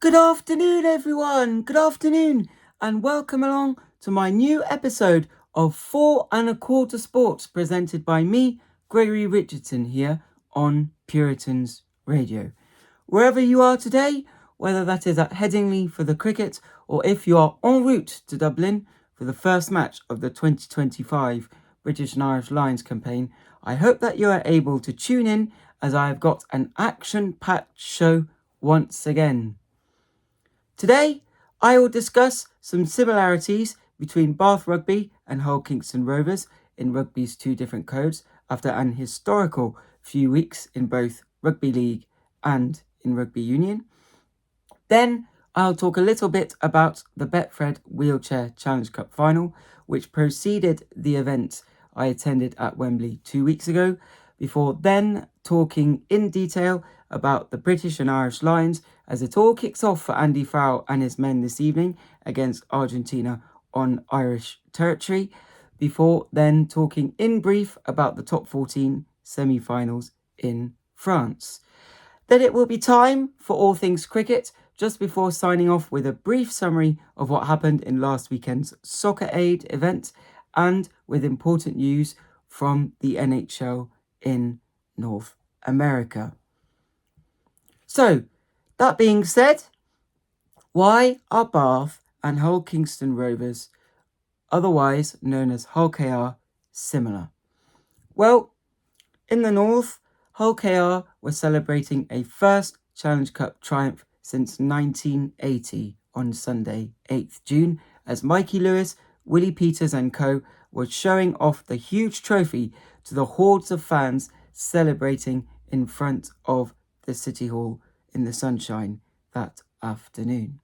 Good afternoon, everyone. Good afternoon, and welcome along to my new episode of 4¼ Sports, presented by me, Gregory Richardson, here on Puritans Radio. Wherever you are today, whether that is at Headingley for the cricket or if you are en route to Dublin for the first match of the 2025 British and Irish Lions campaign, I hope that you are able to tune in as I have got an action-packed show once again. Today, I will discuss some similarities between Bath Rugby and Hull Kingston Rovers in rugby's two different codes after an historical few weeks in both Rugby League and in Rugby Union. Then I'll talk a little bit about the Betfred Wheelchair Challenge Cup final, which preceded the event I attended at Wembley 2 weeks ago, before then talking in detail about the British and Irish Lions as it all kicks off for Andy Farrell and his men this evening against Argentina on Irish territory, before then talking in brief about the top 14 semi-finals in France. Then it will be time for all things cricket, just before signing off with a brief summary of what happened in last weekend's Soccer Aid event and with important news from the NHL in North America. So, that being said, why are Bath and Hull Kingston Rovers, otherwise known as Hull KR, similar? Well, in the north, Hull KR were celebrating a first Challenge Cup triumph since 1980 on Sunday, 8th June, as Mikey Lewis, Willie Peters and co were showing off the huge trophy to the hordes of fans celebrating in front of the City Hall in the sunshine that afternoon.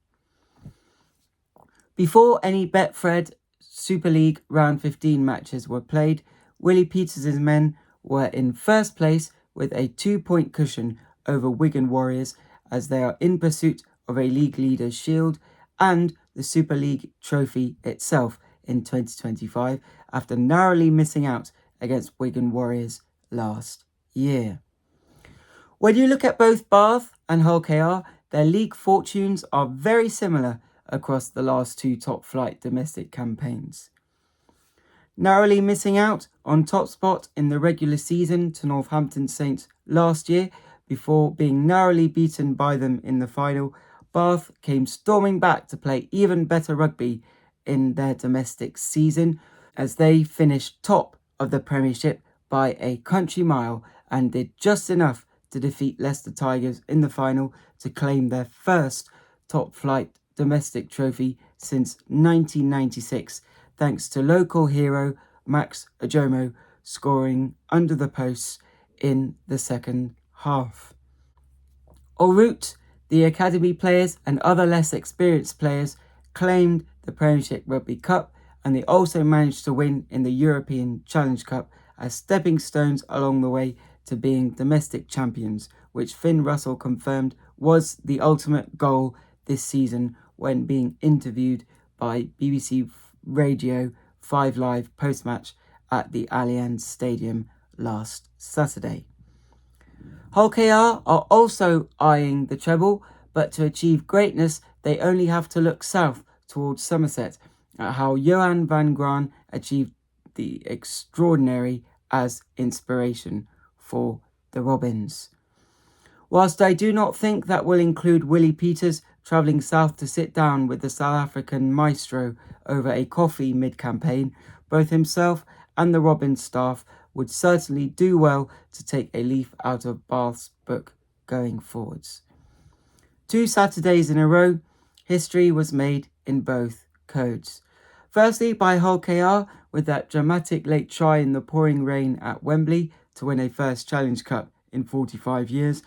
Before any Betfred Super League Round 15 matches were played, Willie Peters' men were in first place with a 2-point cushion over Wigan Warriors as they are in pursuit of a league leader's shield and the Super League trophy itself in 2025 after narrowly missing out against Wigan Warriors last year. When you look at both Bath and Hull KR, their league fortunes are very similar across the last two top-flight domestic campaigns. Narrowly missing out on top spot in the regular season to Northampton Saints last year before being narrowly beaten by them in the final, Bath came storming back to play even better rugby in their domestic season as they finished top of the Premiership by a country mile and did just enough to defeat Leicester Tigers in the final to claim their first top-flight domestic trophy since 1996, thanks to local hero Max Ojomo scoring under the posts in the second half. En route, the academy players and other less experienced players claimed the Premiership Rugby Cup, and they also managed to win in the European Challenge Cup as stepping stones along the way to being domestic champions, which Finn Russell confirmed was the ultimate goal this season when being interviewed by BBC Radio 5 Live post-match at the Allianz Stadium last Saturday. Hull KR are also eyeing the treble, but to achieve greatness they only have to look south towards Somerset at how Johan van Graan achieved the extraordinary as inspiration for the Robins. Whilst I do not think that will include Willie Peters travelling south to sit down with the South African maestro over a coffee mid-campaign, both himself and the Robins staff would certainly do well to take a leaf out of Bath's book going forwards. 2 Saturdays in a row, history was made in both codes. Firstly by Hull KR with that dramatic late try in the pouring rain at Wembley to win a first Challenge Cup in 45 years,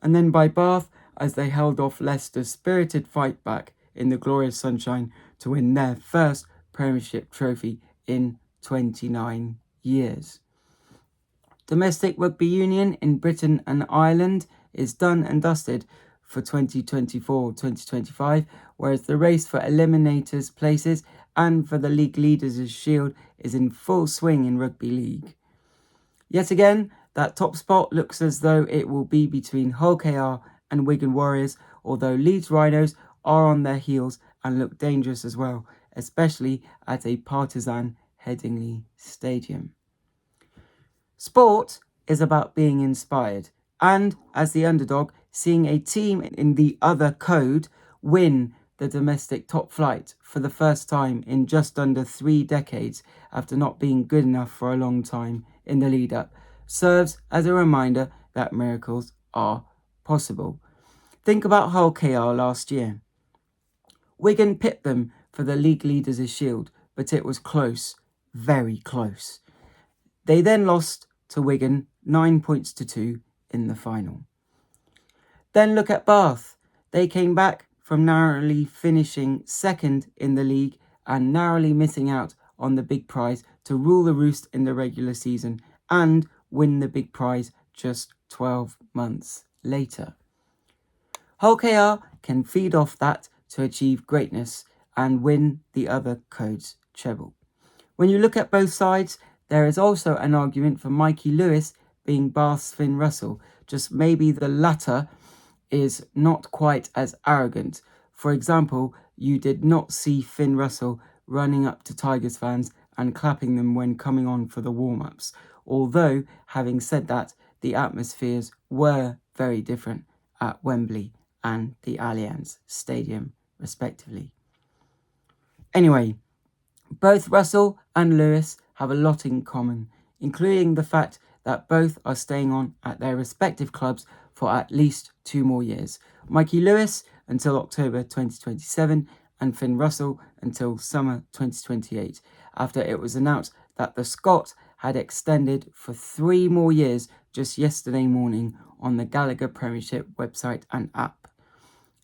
and then by Bath as they held off Leicester's spirited fight back in the glorious sunshine to win their first Premiership trophy in 29 years. Domestic rugby union in Britain and Ireland is done and dusted for 2024-2025, whereas the race for eliminators places and for the league leaders' shield is in full swing in Rugby League. Yet again, that top spot looks as though it will be between Hull KR and Wigan Warriors, although Leeds Rhinos are on their heels and look dangerous as well, especially at a partisan Headingley Stadium. Sport is about being inspired and, as the underdog, seeing a team in the other code win the domestic top flight for the first time in just under 3 decades after not being good enough for a long time in the lead up serves as a reminder that miracles are possible. Think about Hull KR last year. Wigan pipped them for the league leaders' shield, but it was close, very close. They then lost to Wigan 9 points to 2 in the final. Then look at Bath. They came back from narrowly finishing second in the league and narrowly missing out on the big prize to rule the roost in the regular season and win the big prize just 12 months later. Hull KR can feed off that to achieve greatness and win the other code's treble. When you look at both sides, there is also an argument for Mikey Lewis being Bath's Finn Russell, just maybe the latter is not quite as arrogant. For example, you did not see Finn Russell running up to Tigers fans and clapping them when coming on for the warm-ups, although, having said that, the atmospheres were very different at Wembley and the Allianz Stadium, respectively. Anyway, both Russell and Lewis have a lot in common, including the fact that both are staying on at their respective clubs for at least 2 more years. Mikey Lewis until October 2027 and Finn Russell until summer 2028, after it was announced that the Scot had extended for 3 more years just yesterday morning on the Gallagher Premiership website and app.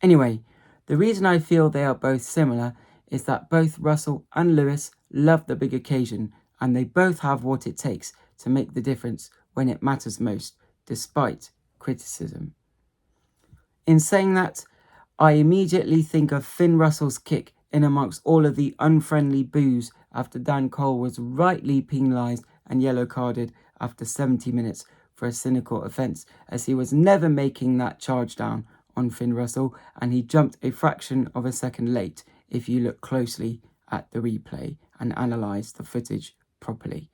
Anyway, the reason I feel they are both similar is that both Russell and Lewis love the big occasion and they both have what it takes to make the difference when it matters most, despite criticism. In saying that, I immediately think of Finn Russell's kick in amongst all of the unfriendly boos after Dan Cole was rightly penalised and yellow carded after 70 minutes for a cynical offence, as he was never making that charge down on Finn Russell and he jumped a fraction of a second late if you look closely at the replay and analyse the footage properly.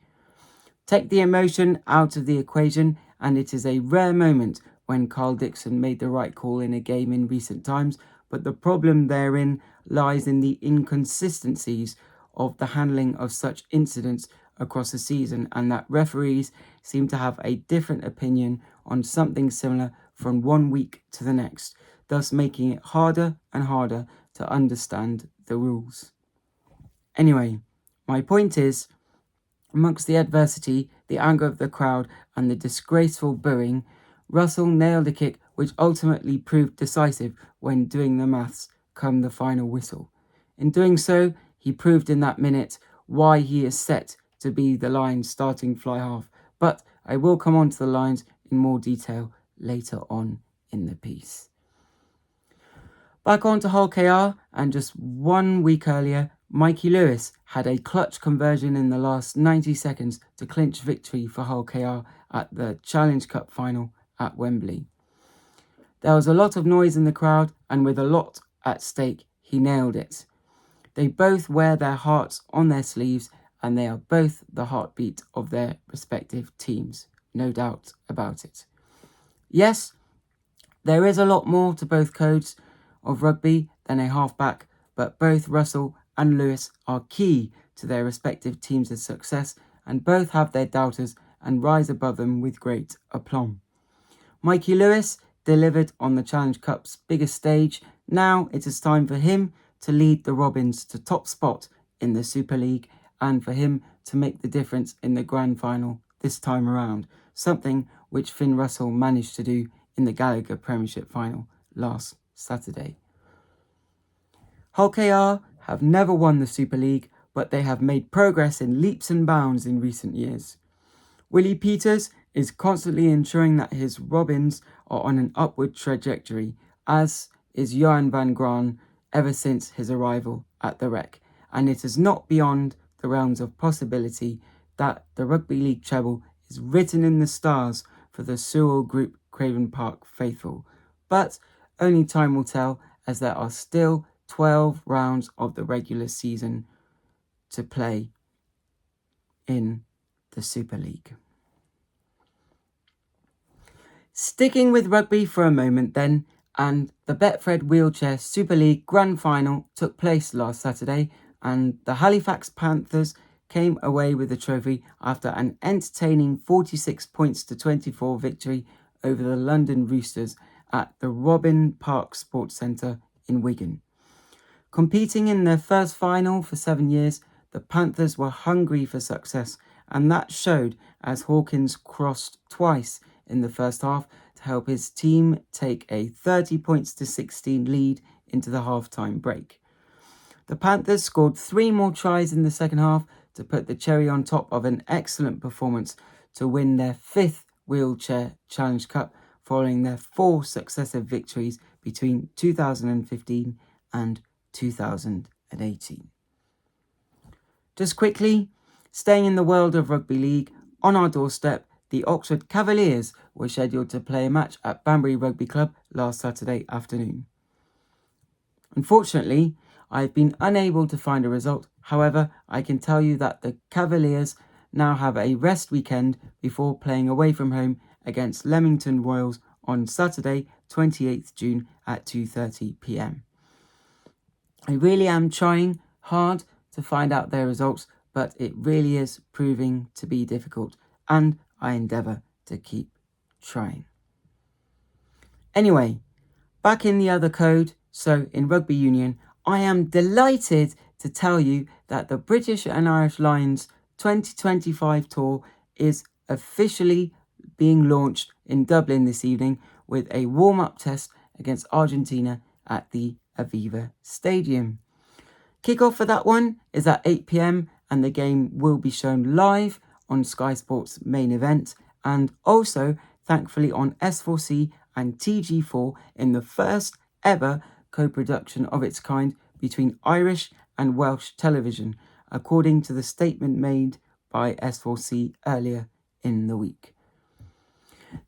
Take the emotion out of the equation and it is a rare moment when Carl Dixon made the right call in a game in recent times, but the problem therein lies in the inconsistencies of the handling of such incidents across the season and that referees seem to have a different opinion on something similar from one week to the next, thus making it harder and harder to understand the rules. Anyway, my point is, amongst the adversity, the anger of the crowd and the disgraceful booing, Russell nailed a kick which ultimately proved decisive when doing the maths come the final whistle. In doing so, he proved in that minute why he is set to be the Lions' starting fly half, but I will come on to the Lions in more detail later on in the piece. Back on to Hull KR, and just 1 week earlier, Mikey Lewis had a clutch conversion in the last 90 seconds to clinch victory for Hull KR at the Challenge Cup final at Wembley. There was a lot of noise in the crowd, and with a lot at stake, he nailed it. They both wear their hearts on their sleeves, and they are both the heartbeat of their respective teams, no doubt about it. Yes, there is a lot more to both codes of rugby than a halfback, but both Russell and Lewis are key to their respective teams' success, and both have their doubters and rise above them with great aplomb. Mikey Lewis delivered on the Challenge Cup's biggest stage. Now it is time for him to lead the Robins to top spot in the Super League and for him to make the difference in the grand final this time around, something which Finn Russell managed to do in the Gallagher Premiership final last Saturday. Hull KR have never won the Super League, but they have made progress in leaps and bounds in recent years. Willie Peters is constantly ensuring that his Robins are on an upward trajectory, as is Johan van Graan ever since his arrival at the Rec, and it is not beyond the realms of possibility that the Rugby League treble is written in the stars for the Sewell Group Craven Park faithful. but only time will tell, as there are still 12 rounds of the regular season to play in the Super League. Sticking with rugby for a moment then, and the Betfred Wheelchair Super League Grand Final took place last Saturday, and the Halifax Panthers came away with the trophy after an entertaining 46 points to 24 victory over the London Roosters at the Robin Park Sports Centre in Wigan. Competing in their first final for 7 years, the Panthers were hungry for success, and that showed as Hawkins crossed twice in the first half to help his team take a 30 points to 16 lead into the half-time break. The Panthers scored 3 more tries in the second half to put the cherry on top of an excellent performance to win their 5th Wheelchair Challenge Cup following their 4 successive victories between 2015 and 2018. Just quickly, staying in the world of rugby league, on our doorstep, the Oxford Cavaliers were scheduled to play a match at Banbury Rugby Club last Saturday afternoon. Unfortunately, I've been unable to find a result. However, I can tell you that the Cavaliers now have a rest weekend before playing away from home against Leamington Royals on Saturday, 28th June at 2:30 p.m. I really am trying hard to find out their results, but it really is proving to be difficult, and I endeavour to keep trying. Anyway, back in the other code, so in rugby union, I am delighted to tell you that the British and Irish Lions 2025 tour is officially being launched in Dublin this evening with a warm-up test against Argentina at the Aviva Stadium. Kickoff for that one is at 8 p.m. and the game will be shown live on Sky Sports main event and also thankfully on S4C and TG4 in the first ever co-production of its kind between Irish and Welsh television, according to the statement made by S4C earlier in the week.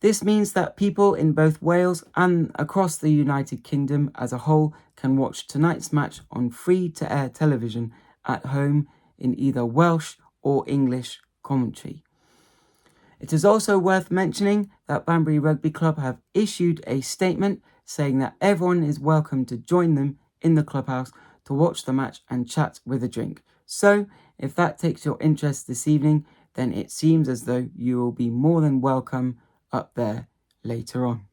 This means that people in both Wales and across the United Kingdom as a whole can watch tonight's match on free-to-air television at home in either Welsh or English commentary. It is also worth mentioning that Banbury Rugby Club have issued a statement saying that everyone is welcome to join them in the clubhouse to watch the match and chat with a drink. So, if that takes your interest this evening, then it seems as though you will be more than welcome up there later on.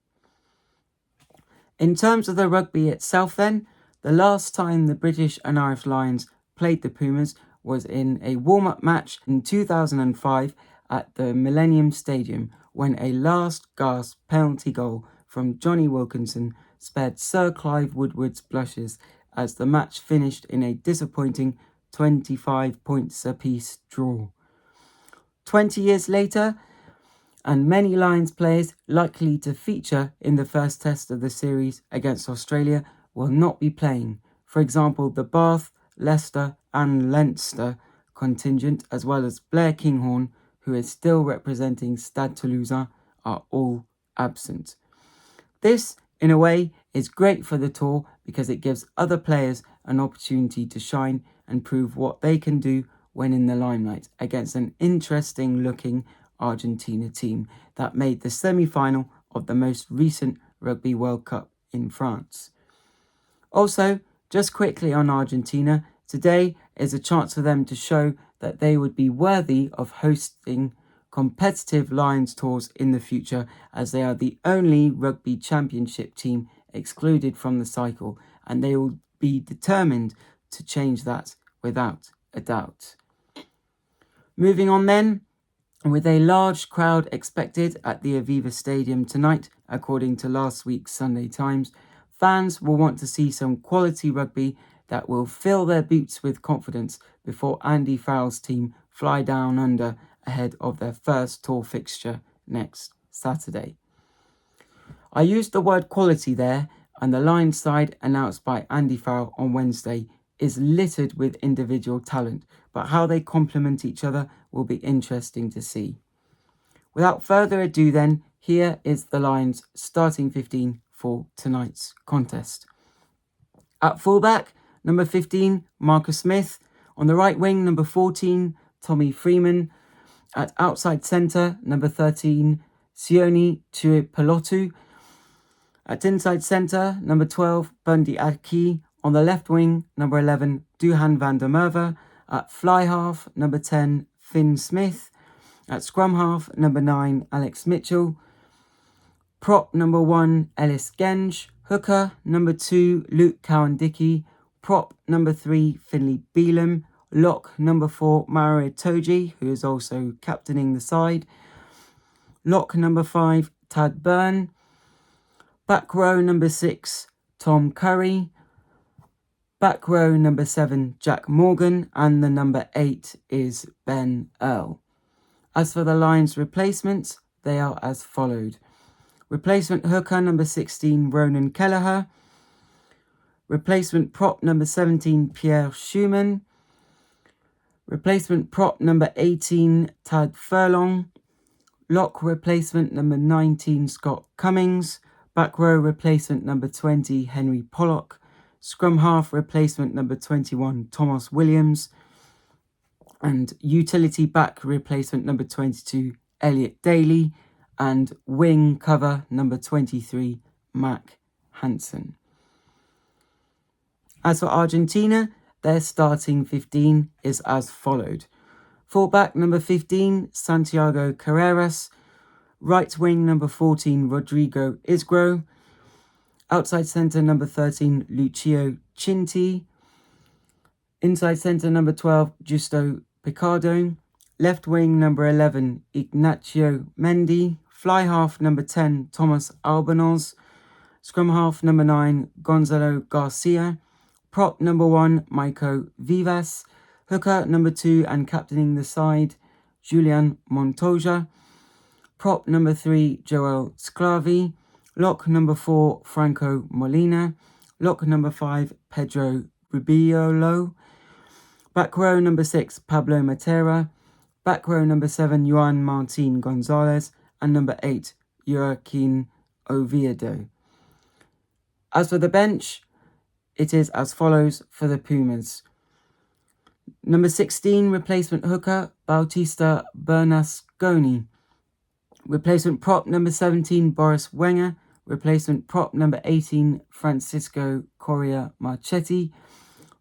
In terms of the rugby itself then, the last time the British and Irish Lions played the Pumas was in a warm-up match in 2005 at the Millennium Stadium when a last-gasp penalty goal from Johnny Wilkinson spared Sir Clive Woodward's blushes as the match finished in a disappointing 25 points apiece draw. 20 years later, and many Lions players likely to feature in the first test of the series against Australia will not be playing. For example, the Bath, Leicester and Leinster contingent, as well as Blair Kinghorn, who is still representing Stade Toulousain, are all absent. This, in a way, is great for the tour because it gives other players an opportunity to shine and prove what they can do when in the limelight against an interesting-looking Argentina team that made the semi-final of the most recent Rugby World Cup in France. Also, just quickly on Argentina, today is a chance for them to show that they would be worthy of hosting competitive Lions tours in the future, as they are the only rugby championship team excluded from the cycle, and they will be determined to change that without a doubt. Moving on then, with a large crowd expected at the Aviva Stadium tonight, according to last week's Sunday Times, fans will want to see some quality rugby that will fill their boots with confidence before Andy Farrell's team fly down under ahead of their first tour fixture next Saturday. I used the word quality there, and the Lions side announced by Andy Farrell on Wednesday is littered with individual talent, but how they complement each other will be interesting to see. Without further ado then, here is the Lions starting 15 for tonight's contest. At fullback, number 15, Marcus Smith. On the right wing, number 14, Tommy Freeman. At outside centre, number 13, Sione Tuipulotu. At inside centre, number 12, Bundy Aki. On the left wing, number 11, Duhan van der Merwe. At fly half, number 10, Finn Smith. At scrum half, number 9, Alex Mitchell. Prop number 1, Ellis Genge. Hooker number 2, Luke Cowan-Dickey. Prop number 3, Finley Beelum. Lock number 4, Mario Toji, who is also captaining the side. Lock number 5, Tad Byrne. Back row number 6, Tom Curry. Back row number 7, Jack Morgan. And the number 8 is Ben Earl. As for the Lions replacements, they are as followed. Replacement hooker number 16, Ronan Kelleher. Replacement prop number 17, Pierre Schumann. Replacement prop number 18, Tad Furlong. Lock replacement number 19, Scott Cummings. Back row replacement number 20, Henry Pollock. Scrum half replacement number 21, Thomas Williams. And utility back replacement number 22, Elliot Daly. And wing cover number 23, Mac Hansen. As for Argentina, their starting 15 is as followed. Fullback number 15, Santiago Carreras. Right wing number 14, Rodrigo Isgro. Outside centre number 13, Lucio Cinti. Inside centre number 12, Justo Picardo. Left wing number 11, Ignacio Mendy. Fly half number 10, Thomas Albanoz. Scrum half number 9, Gonzalo Garcia. Prop number 1, Maiko Vivas. Hooker number 2 and captaining the side, Julian Montoya. Prop number 3, Joel Sclavi. Lock number 4, Franco Molina. Lock number 5, Pedro Rubiolo. Back row number 6, Pablo Matera. Back row number 7, Juan Martin Gonzalez. And number 8, Joaquin Oviedo. As for the bench, it is as follows for the Pumas. Number 16, replacement hooker, Bautista Bernasconi. Replacement prop number 17, Boris Wenger. Replacement prop number 18, Francisco Correa Marchetti.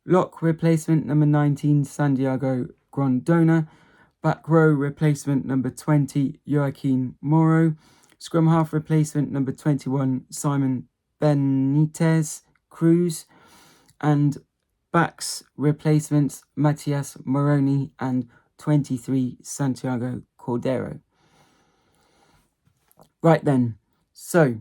Lock replacement number 19, Santiago Grondona. Back row replacement number 20, Joaquin Moro. Scrum half replacement number 21, Simon Benitez Cruz. And backs replacements, Matias Moroni and 23, Santiago Cordero. Right then, so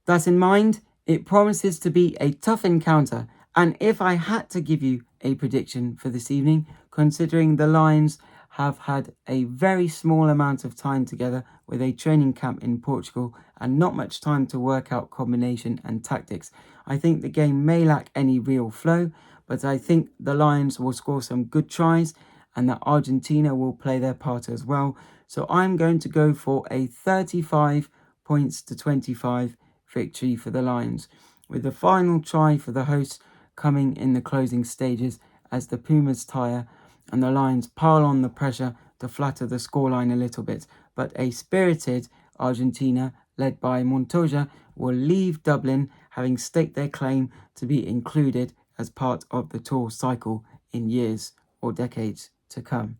that in mind, it promises to be a tough encounter. And if I had to give you a prediction for this evening, considering the Lions have had a very small amount of time together with a training camp in Portugal and not much time to work out combination and tactics, I think the game may lack any real flow, but I think the Lions will score some good tries and that Argentina will play their part as well. So I'm going to go for a 35 points to 25 victory for the Lions, with the final try for the hosts coming in the closing stages as the Pumas tire and the Lions pile on the pressure to flatter the scoreline a little bit. But a spirited Argentina, led by Montoya, will leave Dublin having staked their claim to be included as part of the tour cycle in years or decades to come.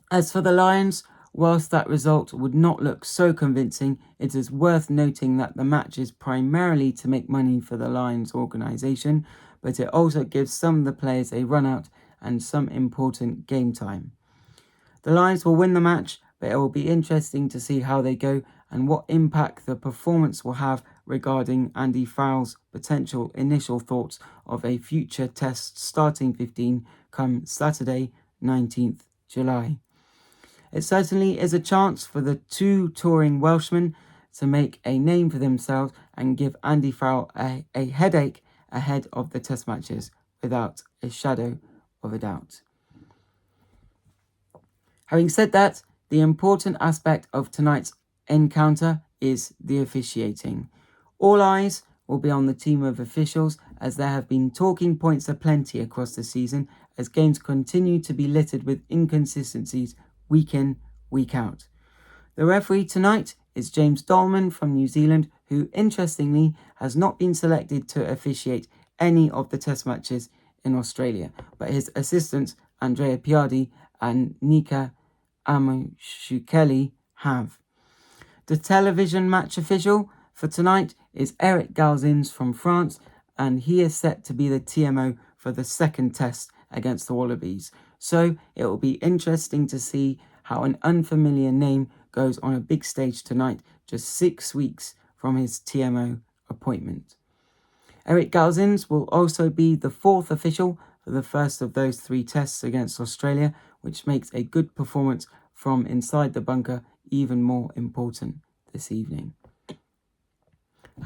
As for the Lions, whilst that result would not look so convincing, it is worth noting that the match is primarily to make money for the Lions organisation, but it also gives some of the players a run out and some important game time. The Lions will win the match, but it will be interesting to see how they go and what impact the performance will have regarding Andy Farrell's potential initial thoughts of a future Test starting 15 come Saturday, 19th July. It certainly is a chance for the two touring Welshmen to make a name for themselves and give Andy Farrell a headache ahead of the Test matches, without a shadow of a doubt. Having said that, the important aspect of tonight's encounter is the officiating. All eyes will be on the team of officials, as there have been talking points aplenty across the season as games continue to be littered with inconsistencies week in, week out. The referee tonight is James Dolman from New Zealand, who interestingly has not been selected to officiate any of the test matches in Australia, but his assistants Andrea Piardi and Nika Amushukeli have. The television match official for tonight is Eric Galzins from France, and he is set to be the TMO for the second test against the Wallabies. So it will be interesting to see how an unfamiliar name goes on a big stage tonight, just 6 weeks from his TMO appointment. Eric Galzins will also be the fourth official for the first of those 3 tests against Australia, which makes a good performance from inside the bunker even more important this evening.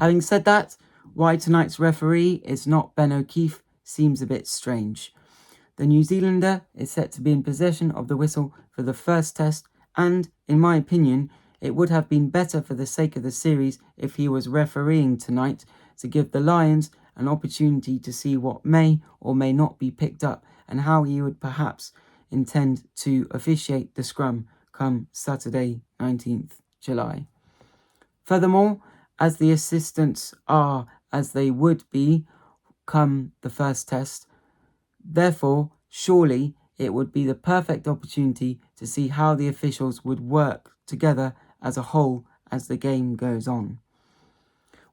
Having said that, why tonight's referee is not Ben O'Keefe seems a bit strange. The New Zealander is set to be in possession of the whistle for the first test, and, in my opinion, it would have been better for the sake of the series if he was refereeing tonight to give the Lions an opportunity to see what may or may not be picked up and how he would perhaps intend to officiate the scrum come Saturday, 19th July. Furthermore, as the assistants are as they would be come the first test, therefore, surely it would be the perfect opportunity to see how the officials would work together as a whole as the game goes on.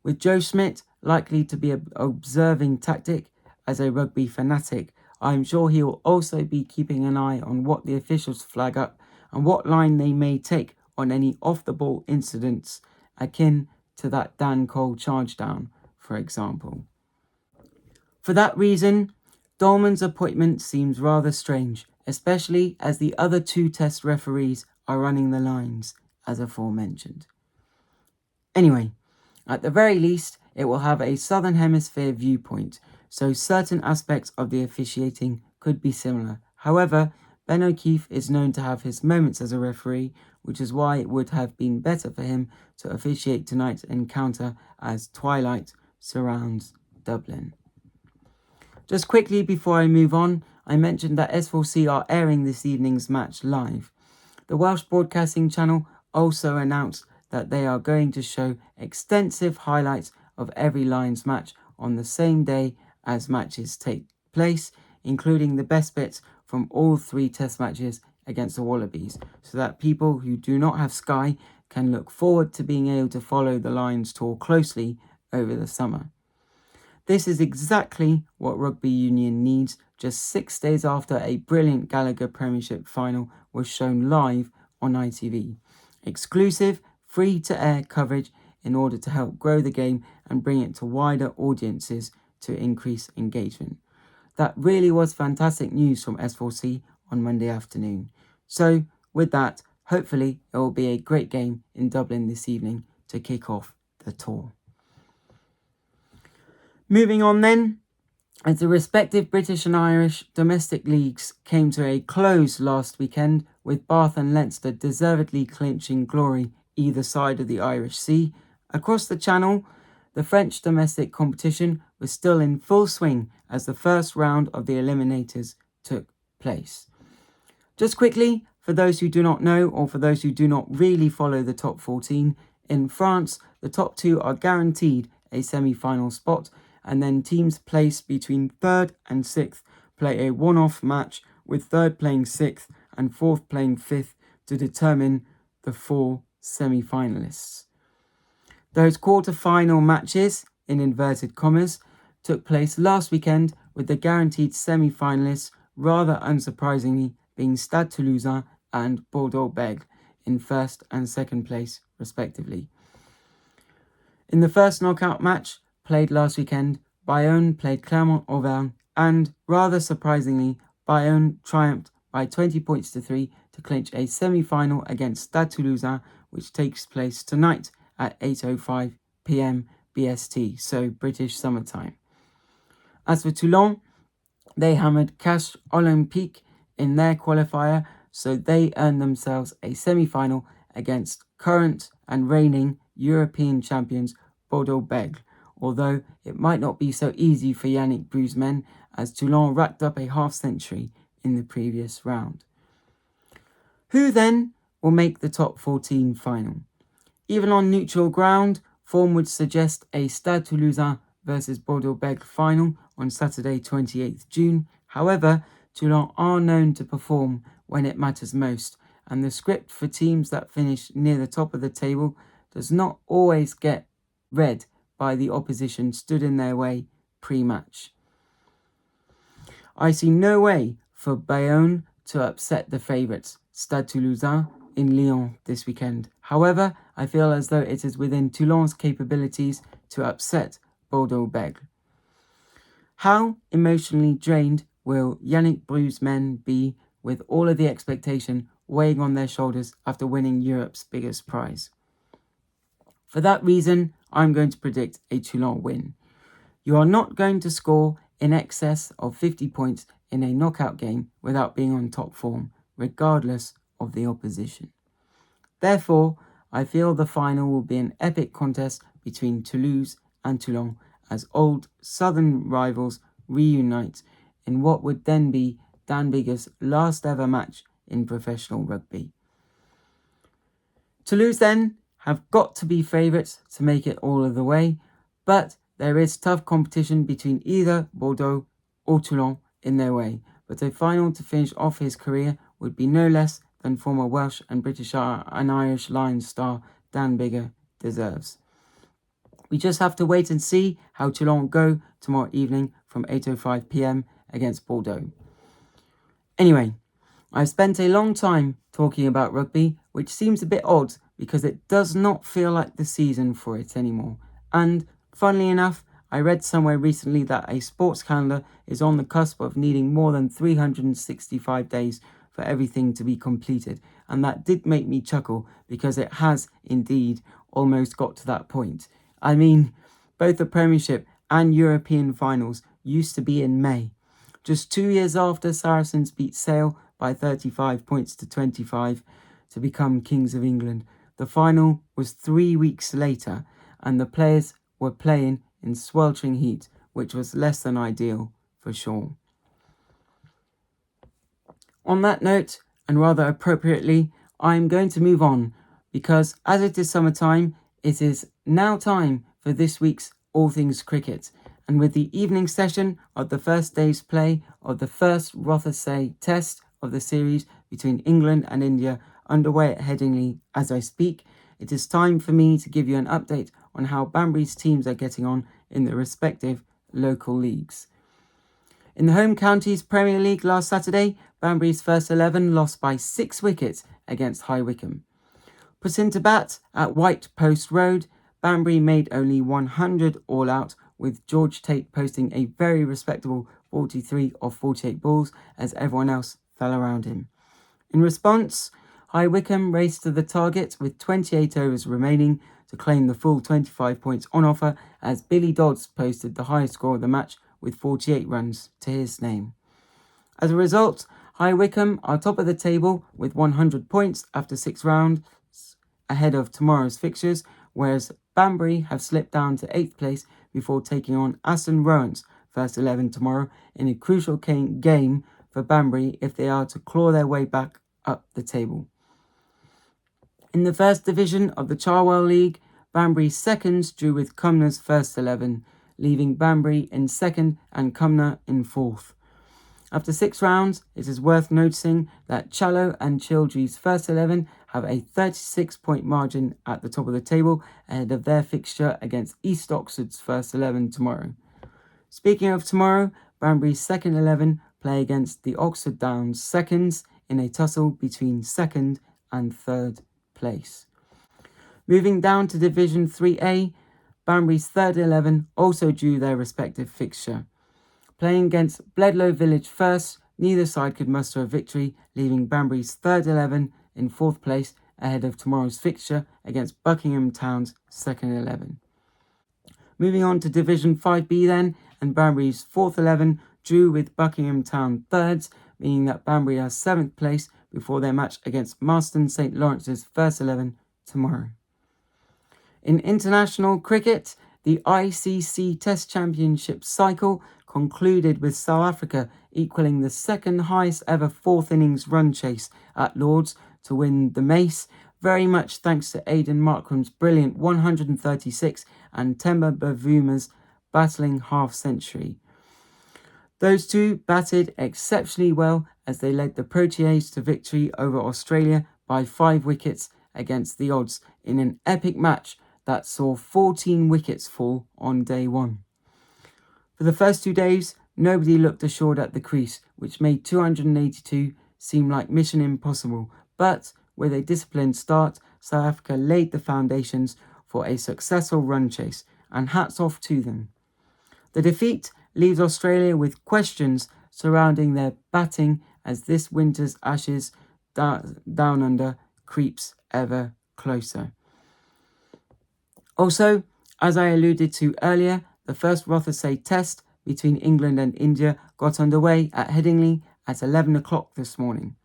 With Joe Schmidt likely to be an observing tactic as a rugby fanatic, I am sure he will also be keeping an eye on what the officials flag up and what line they may take on any off-the-ball incidents akin to that Dan Cole charge down, for example. For that reason, Dolman's appointment seems rather strange, especially as the other 2 test referees are running the lines, as aforementioned. Anyway, at the very least, it will have a Southern Hemisphere viewpoint, so certain aspects of the officiating could be similar. However, Ben O'Keefe is known to have his moments as a referee, which is why it would have been better for him to officiate tonight's encounter as twilight surrounds Dublin. Just quickly before I move on, I mentioned that S4C are airing this evening's match live. The Welsh Broadcasting Channel also announced that they are going to show extensive highlights of every Lions match on the same day as matches take place, including the best bits from all 3 test matches against the Wallabies, so that people who do not have Sky can look forward to being able to follow the Lions tour closely over the summer. This is exactly what rugby union needs, just 6 days after a brilliant Gallagher Premiership final was shown live on ITV. Exclusive, free-to-air coverage in order to help grow the game and bring it to wider audiences to increase engagement. That really was fantastic news from S4C on Monday afternoon. So, with that, hopefully it will be a great game in Dublin this evening to kick off the tour. Moving on then, as the respective British and Irish domestic leagues came to a close last weekend, with Bath and Leinster deservedly clinching glory either side of the Irish Sea, across the Channel, the French domestic competition was still in full swing as the first round of the eliminators took place. Just quickly, for those who do not know or for those who do not really follow the top 14, in France, the top 2 are guaranteed a semi-final spot, and then teams placed between 3rd and 6th play a one-off match, with 3rd playing 6th and 4th playing 5th to determine the 4 semi-finalists. Those quarter-final matches, in inverted commas, took place last weekend, with the guaranteed semi-finalists, rather unsurprisingly, being Stade Toulousain and Bordeaux-Bègles in 1st and 2nd place, respectively. In the first knockout match, played last weekend, Bayonne played Clermont-Auvergne, and, rather surprisingly, Bayonne triumphed by 20 points to 3 to clinch a semi-final against Stade Toulousain, which takes place tonight at 8:05 p.m. BST, so British summertime. As for Toulon, they hammered Castres Olympique in their qualifier, so they earned themselves a semi-final against current and reigning European champions Bordeaux-Bègles, although it might not be so easy for Yannick Bru's men as Toulon racked up a half-century in the previous round. Who then will make the top 14 final? Even on neutral ground, form would suggest a Stade Toulousain versus Bordeaux-Bègles final on Saturday 28th June. However, Toulon are known to perform when it matters most, and the script for teams that finish near the top of the table does not always get read by the opposition stood in their way pre-match. I see no way for Bayonne to upset the favourites, Stade Toulousain, in Lyon this weekend. However, I feel as though it is within Toulon's capabilities to upset Bordeaux-Bègles. How emotionally drained will Yannick Bru's men be with all of the expectation weighing on their shoulders after winning Europe's biggest prize? For that reason, I'm going to predict a Toulon win. You are not going to score in excess of 50 points in a knockout game without being on top form, regardless of the opposition. Therefore, I feel the final will be an epic contest between Toulouse and Toulon as old southern rivals reunite in what would then be Dan Biggar's last ever match in professional rugby. Toulouse then have got to be favourites to make it all of the way, but there is tough competition between either Bordeaux or Toulon in their way, but a final to finish off his career would be no less than former Welsh and British and Irish Lions star Dan Biggar deserves. We just have to wait and see how Toulon go tomorrow evening from 8:05 p.m. against Bordeaux. Anyway, I've spent a long time talking about rugby, which seems a bit odd because it does not feel like the season for it anymore. And funnily enough, I read somewhere recently that a sports calendar is on the cusp of needing more than 365 days for everything to be completed. And that did make me chuckle because it has indeed almost got to that point. I mean, both the Premiership and European finals used to be in May. Just 2 years after Saracens beat Sale by 35 points to 25 to become Kings of England, the final was 3 weeks later and the players were playing in sweltering heat, which was less than ideal for sure. On that note, and rather appropriately, I'm going to move on because as it is summertime, it is now time for this week's All Things Cricket. And with the evening session of the first day's play of the first Rothesay test of the series between England and India underway at Headingley as I speak, it is time for me to give you an update on how Banbury's teams are getting on in the respective local leagues. In the Home Counties Premier League last Saturday, Banbury's first 11 lost by 6 wickets against High Wycombe. Put into bat at White Post Road, Banbury made only 100 all out, with George Tate posting a very respectable 43 of 48 balls as everyone else fell around him. In response, High Wycombe raced to the target with 28 overs remaining to claim the full 25 points on offer as Billy Dodds posted the highest score of the match with 48 runs to his name. As a result, High Wycombe are top of the table with 100 points after 6 rounds ahead of tomorrow's fixtures, whereas Banbury have slipped down to 8th place before taking on Aston Rowan's first 11 tomorrow in a crucial game for Banbury if they are to claw their way back up the table. In the first division of the Charwell League, Banbury's seconds drew with Cumnor's first 11, leaving Banbury in second and Cumnor in fourth. After 6 rounds, it is worth noticing that Challow and Childree's first 11 have a 36-point margin at the top of the table ahead of their fixture against East Oxford's first 11 tomorrow. Speaking of tomorrow, Banbury's second 11 play against the Oxford Downs seconds in a tussle between second and third place. Moving down to Division 3A, Banbury's third 11 also drew their respective fixture. Playing against Bledlow Village first, neither side could muster a victory, leaving Banbury's third 11 in fourth place ahead of tomorrow's fixture against Buckingham Town's second 11. Moving on to Division 5B then, and Banbury's fourth 11 drew with Buckingham Town thirds, meaning that Banbury has 7th place before their match against Marston St Lawrence's first 11 tomorrow. In international cricket, the ICC Test Championship cycle concluded with South Africa equalling the second highest ever fourth innings run chase at Lord's to win the Mace, very much thanks to Aidan Markram's brilliant 136 and Temba Bavuma's battling half-century. Those two batted exceptionally well as they led the Proteas to victory over Australia by 5 wickets against the odds in an epic match that saw 14 wickets fall on day one. For the first 2 days, nobody looked assured at the crease, which made 282 seem like mission impossible, but with a disciplined start, South Africa laid the foundations for a successful run chase, and hats off to them. The defeat leaves Australia with questions surrounding their batting as this winter's Ashes down under creeps ever closer. Also, as I alluded to earlier, the first Rothesay test between England and India got underway at Headingley at 11 o'clock this morning.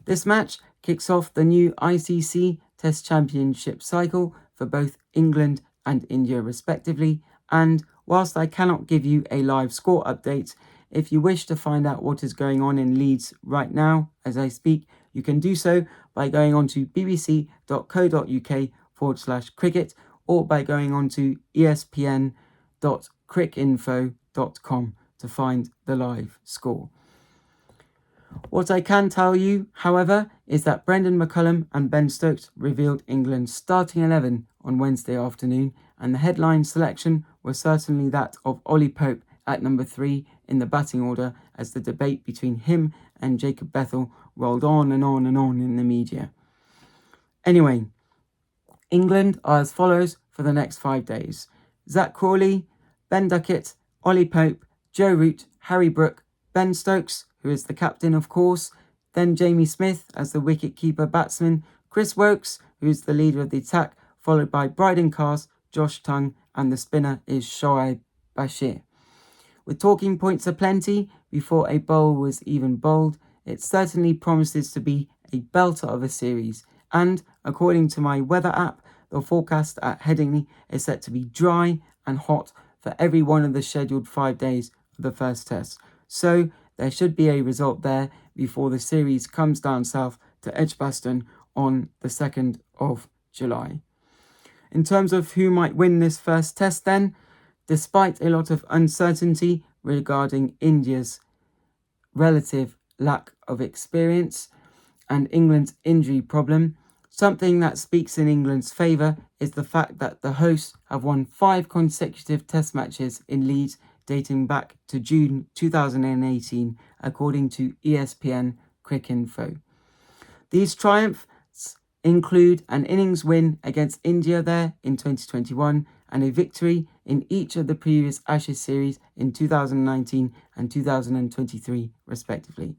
This match kicks off the new ICC Test Championship cycle for both England and India respectively, and whilst I cannot give you a live score update, if you wish to find out what is going on in Leeds right now as I speak, you can do so by going on to bbc.co.uk/cricket or by going on to espn.cricinfo.com to find the live score. What I can tell you, however, is that Brendan McCullum and Ben Stokes revealed England's starting 11 on Wednesday afternoon, and the headline selection was certainly that of Ollie Pope at number 3 in the batting order as the debate between him and Jacob Bethel rolled on and on and on in the media. Anyway, England are as follows for the next 5 days. Zach Crawley, Ben Duckett, Ollie Pope, Joe Root, Harry Brook, Ben Stokes, who is the captain of course, then Jamie Smith as the wicket-keeper batsman, Chris Wokes, who is the leader of the attack, followed by Bryden Cars, Josh Tongue, and the spinner is Shoaib Bashir. With talking points aplenty before a bowl was even bowled, it certainly promises to be a belter of a series, and according to my weather app, the forecast at Headingley is set to be dry and hot for every one of the scheduled 5 days of the first test. So there should be a result there before the series comes down south to Edgbaston on the 2nd of July. In terms of who might win this first test then, despite a lot of uncertainty regarding India's relative lack of experience and England's injury problem, something that speaks in England's favour is the fact that the hosts have won 5 consecutive test matches in Leeds dating back to June 2018, according to ESPN Cricinfo. These triumphs include an innings win against India there in 2021 and a victory in each of the previous Ashes series in 2019 and 2023 respectively.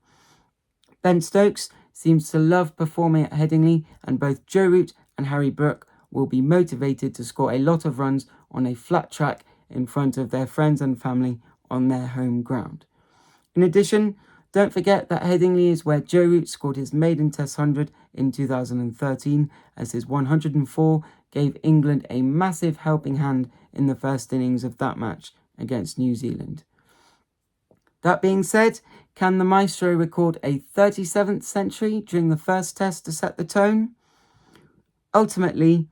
Ben Stokes seems to love performing at Headingley, and both Joe Root and Harry Brook will be motivated to score a lot of runs on a flat track in front of their friends and family on their home ground. In addition, don't forget that Headingley is where Joe Root scored his maiden Test 100 in 2013, as his 104 gave England a massive helping hand in the first innings of that match against New Zealand. That being said, can the Maestro record a 37th century during the first test to set the tone? Ultimately,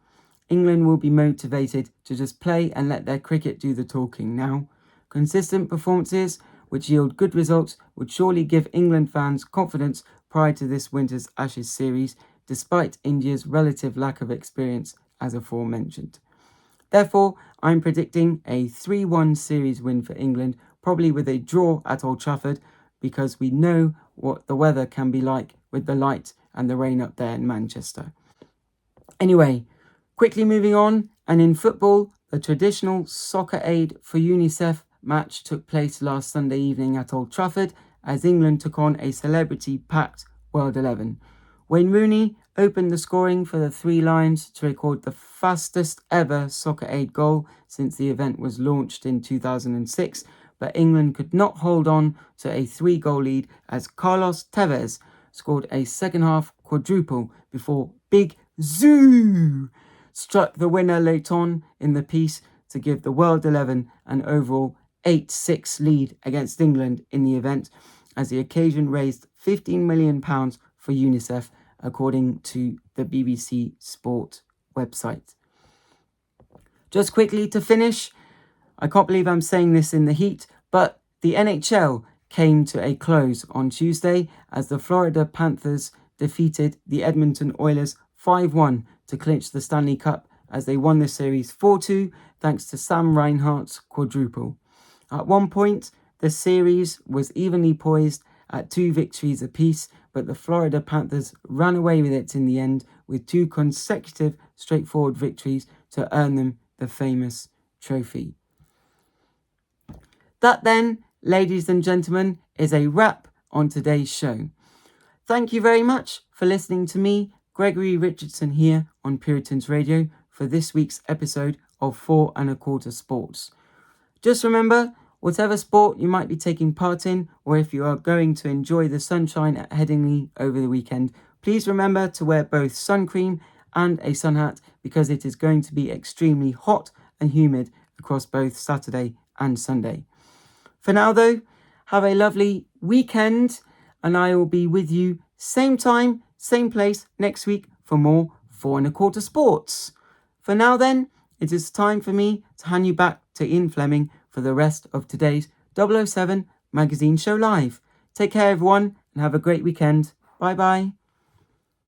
England will be motivated to just play and let their cricket do the talking now. Consistent performances which yield good results would surely give England fans confidence prior to this winter's Ashes series, despite India's relative lack of experience as aforementioned. Therefore, I'm predicting a 3-1 series win for England, probably with a draw at Old Trafford, because we know what the weather can be like with the light and the rain up there in Manchester. Anyway, quickly moving on, and in football, the traditional Soccer Aid for UNICEF match took place last Sunday evening at Old Trafford as England took on a celebrity-packed World 11. Wayne Rooney opened the scoring for the Three Lions to record the fastest ever Soccer Aid goal since the event was launched in 2006, but England could not hold on to a 3-goal lead as Carlos Tevez scored a second-half quadruple before Big Zoo struck the winner late on in the piece to give the World 11 an overall 8-6 lead against England in the event, as the occasion raised £15 million for UNICEF, according to the BBC Sport website. Just quickly to finish, I can't believe I'm saying this in the heat, but the NHL came to a close on Tuesday as the Florida Panthers defeated the Edmonton Oilers 5-1 to clinch the Stanley Cup, as they won the series 4-2 thanks to Sam Reinhart's quadruple. At one point, the series was evenly poised at 2 victories apiece, but the Florida Panthers ran away with it in the end with 2 consecutive straightforward victories to earn them the famous trophy. That then, ladies and gentlemen, is a wrap on today's show. Thank you very much for listening to me, Gregory Richardson, here on Puritans Radio for this week's episode of 4 1/4 Sports. Just remember, whatever sport you might be taking part in, or if you are going to enjoy the sunshine at Headingley over the weekend, please remember to wear both sun cream and a sun hat, because it is going to be extremely hot and humid across both Saturday and Sunday. For now though, have a lovely weekend, and I will be with you same time, same place next week for more 4 1/4 Sports. For now then, it is time for me to hand you back to Ian Fleming for the rest of today's 007 Magazine Show Live. Take care everyone and have a great weekend. Bye bye.